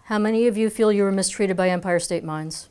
How many of you feel you were mistreated by Empire State Mines?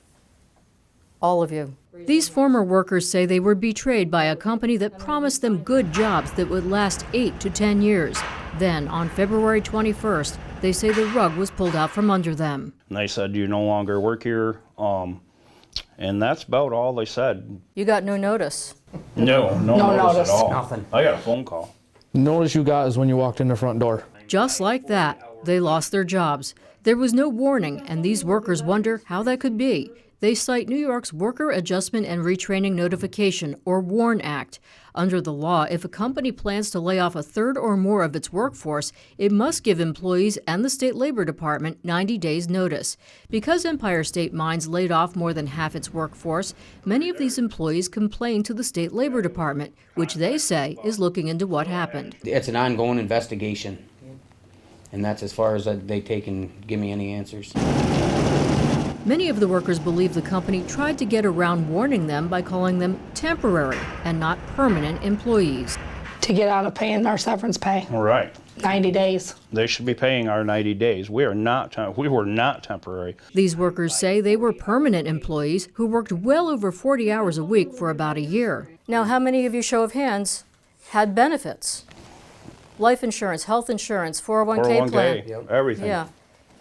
All of you. These former workers say they were betrayed by a company that promised them good jobs that would last 8 to 10 years. Then, on February 21st, they say the rug was pulled out from under them. And they said, you no longer work here, and that's about all they said. You got no notice? No notice at all. Nothing. I got a phone call. The notice you got is when you walked in the front door. Just like that, they lost their jobs. There was no warning, and these workers wonder how that could be. They cite New York's Worker Adjustment and Retraining Notification, or WARN Act. Under the law, if a company plans to lay off a third or more of its workforce, it must give employees and the State Labor Department 90 days' notice. Because Empire State Mines laid off more than half its workforce, many of these employees complained to the State Labor Department, which they say is looking into what happened. It's an ongoing investigation, and that's as far as they take and give me any answers. Many of the workers believe the company tried to get around warning them by calling them temporary and not permanent employees. To get out of paying our severance pay. Right. 90 days. They should be paying our 90 days. We were not temporary. These workers say they were permanent employees who worked well over 40 hours a week for about a year. Now, how many of you, show of hands, had benefits? Life insurance, health insurance, 401k plan. Yep. Everything. Yeah.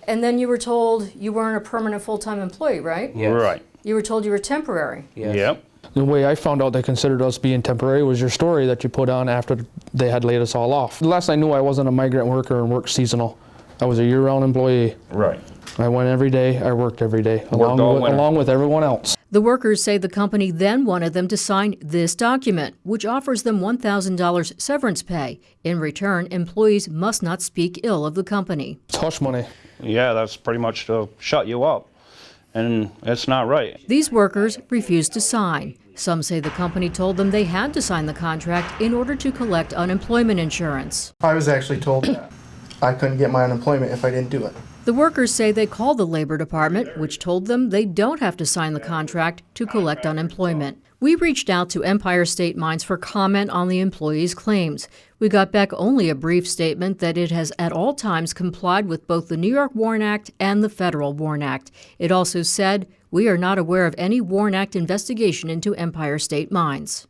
And then you were told you weren't a permanent full-time employee, right? Yes. Right. You were told you were temporary. Yes. Yep. The way I found out they considered us being temporary was your story that you put on after they had laid us all off. The last I knew, I wasn't a migrant worker and worked seasonal. I was a year-round employee. Right. I went every day, I worked every day, along with everyone else. The workers say the company then wanted them to sign this document, which offers them $1,000 severance pay. In return, employees must not speak ill of the company. It's hush money. Yeah, that's pretty much to shut you up, and it's not right. These workers refused to sign. Some say the company told them they had to sign the contract in order to collect unemployment insurance. I was actually told that I couldn't get my unemployment if I didn't do it. The workers say they called the Labor Department, which told them they don't have to sign the contract to collect unemployment. We reached out to Empire State Mines for comment on the employees' claims. We got back only a brief statement that it has at all times complied with both the New York WARN Act and the Federal WARN Act. It also said, "We are not aware of any WARN Act investigation into Empire State Mines."